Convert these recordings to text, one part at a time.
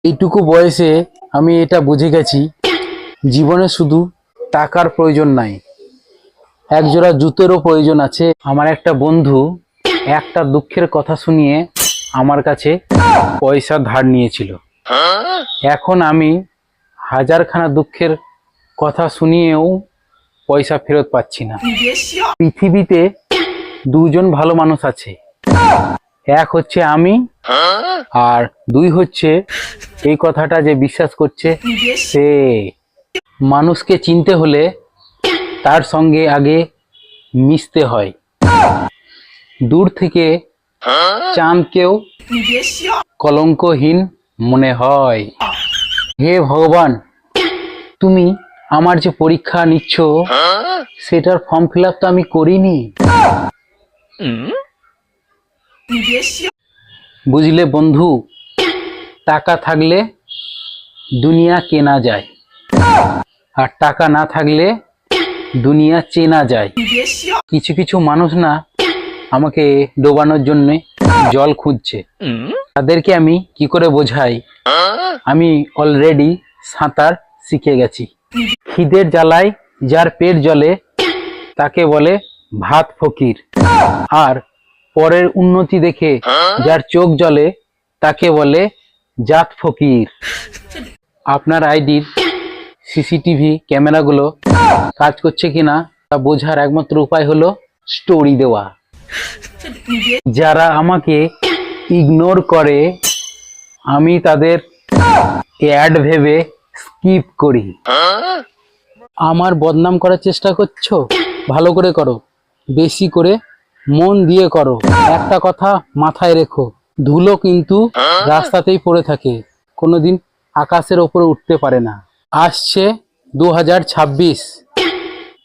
এইটুকু বয়সে আমি এটা বুঝে গেছি, জীবনে শুধু টাকার প্রয়োজন নাই, একজোড়া জুতোরও প্রয়োজন আছে। আমার একটা বন্ধু একটা দুঃখের কথা শুনিয়ে আমার কাছে পয়সা ধার নিয়েছিল। এখন আমি হাজারখানা দুঃখের কথা শুনিয়েও পয়সা ফেরত পাচ্ছি না। পৃথিবীতে দুজন ভালো মানুষ আছে, এক হচ্ছে আমি, আর দুই হচ্ছে এই কথাটা যে বিশ্বাস করছে সে। মানুষকে চিনতে হলে তার সঙ্গে আগে মিশতে হয়। দূর থেকে চাঁদকেও কলঙ্কহীন মনে হয়। হে ভগবান, তুমি আমার যে পরীক্ষা নিচ্ছ সেটার ফর্ম ফিল আপ তো আমি করিনি। বুঝলে বন্ধু, টাকা থাকলে দুনিয়া কেনা যায়, আর টাকা না থাকলে দুনিয়া চেনা যায়। কিছু কিছু মানুষ না আমাকে ডোবানোর জন্য জল খুঁজছে, তাদেরকে আমি কি করে বোঝাই আমি অলরেডি সাঁতার শিখে গেছি। খিদের জ্বালায় যার পেট জ্বলে তাকে বলে ভাত ফকির, আর পরের উন্নতি দেখে যার চোখ জ্বলে তাকে বলে জাত ফকির। আপনার আইডির সিসিটিভি ক্যামেরাগুলো কাজ করছে কিনা তা বোঝার একমাত্র উপায় হলো স্টোরি দেওয়া। যারা আমাকে ইগনোর করে আমি তাদের অ্যাড ভেবে স্কিপ করি। আমার বদনাম করার চেষ্টা করছো, ভালো করে করো, বেশি করে মন দিয়ে করো। একটা কথা মাথায় রেখো, ধুলো কিন্তু রাস্তাতেই পড়ে থাকে, কোনোদিন আকাশের ওপরে উঠতে পারে না। আসছে 2026।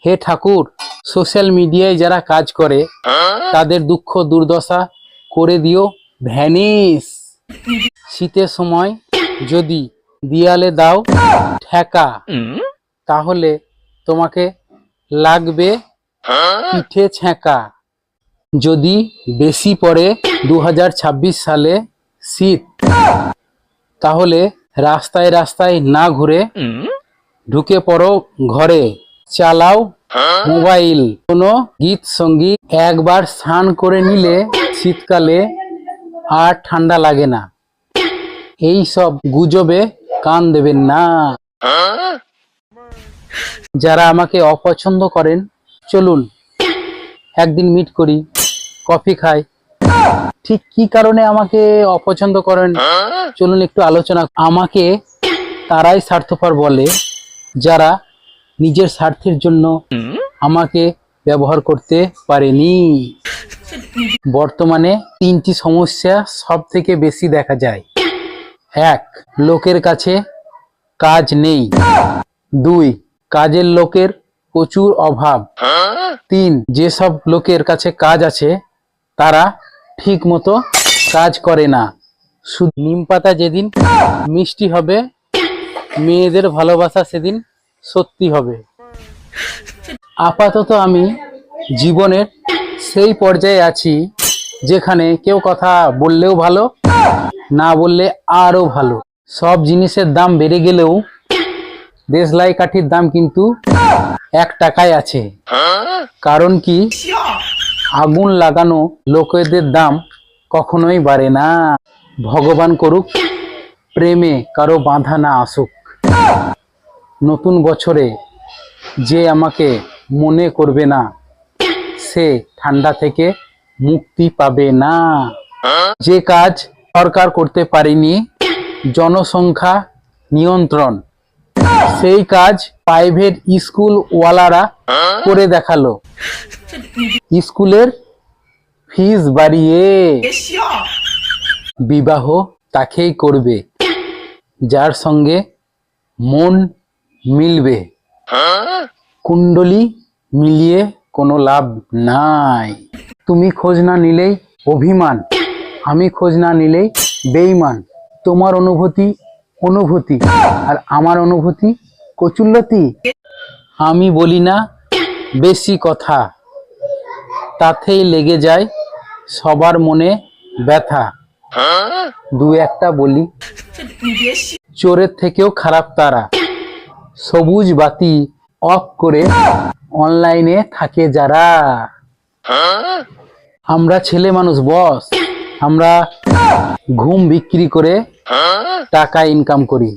হে ঠাকুর, সোশ্যাল মিডিয়ায় যারা কাজ করে তাদের দুঃখ দুর্দশা করে দিও ভ্যানিশ। শীতের সময় যদি দেয়ালে দাও ঠেকা, তাহলে তোমাকে লাগবে পিঠে ছ্যাঁকা। যদি বেশি পড়ে 2026 সালে শীত, তাহলে রাস্তায় রাস্তায় না ঘুরে ঢুকে পড়ো ঘরে, চালাও মোবাইল, কোনো গীত সঙ্গীত। একবার স্নান করে নিলে শীতকালে আর ঠান্ডা লাগে না। এই সব গুজবে কান দেবেন না। যারা আমাকে অপছন্দ করেন চলুন একদিন মিট করি, কফি খাই। ঠিক কি কারণে আমাকে অপছন্দ করেন চলুন একটু আলোচনা। আমাকে তারাই স্বার্থপর বলে যারা নিজের স্বার্থের জন্য আমাকে ব্যবহার করতে পারেনি। বর্তমানে তিনটি সমস্যা সব থেকে বেশি দেখা যায়। এক, লোকের কাছে কাজ নেই। দুই, কাজের লোকের প্রচুর অভাব। তিন, যেসব লোকের কাছে কাজ আছে তারা ঠিক মতো কাজ করে না। শুধু নিম পাতা যেদিন মিষ্টি হবে, মেয়েদের ভালোবাসা সেদিন সত্যি হবে। আপাতত আমি জীবনের সেই পর্যায়ে আছি যেখানে কেউ কথা বললেও ভালো, না বললে আরো ভালো। সব জিনিসের দাম বেড়ে গেলেও দেশলাই কাঠির দাম কিন্তু 1 টাকায় আছে। কারণ কি, আগুন লাগানো লোকেদের দাম কখনোই বাড়ে না। ভগবান করুক প্রেমে কারো বাঁধা না আসুক। নতুন বছরে যে আমাকে মনে করবে না সে ঠান্ডা থেকে মুক্তি পাবে না। যে কাজ সরকার করতে পারেনি, জনসংখ্যা নিয়ন্ত্রণ, সেই কাজ প্রাইভেট স্কুল ওয়ালারা করে দেখালো। স্কুলের ফিস বাড়িয়ে। বিবাহ তাকেই করবে যার সঙ্গে মন মিলবে। কুণ্ডলী মিলিয়ে কোনো লাভ নাই। তুমি খোঁজ না নিলেই অভিমান, আমি খোঁজ না নিলেই বেঈমান। তোমার অনুভূতি অনুভূতি আর আমার অনুভূতি কচুল্লতি। আমি বলি না বেশি কথা, তাতেই লেগে যায় সবার মনে ব্যথা। দু একটা বলি। চোরের থেকেও খারাপ তারা, সবুজ বাতি অফ করে অনলাইনে থাকে যারা। আমরা ছেলে মানুষ বস, আমরা ঘুম বিক্রি করে টাকা ইনকাম করি।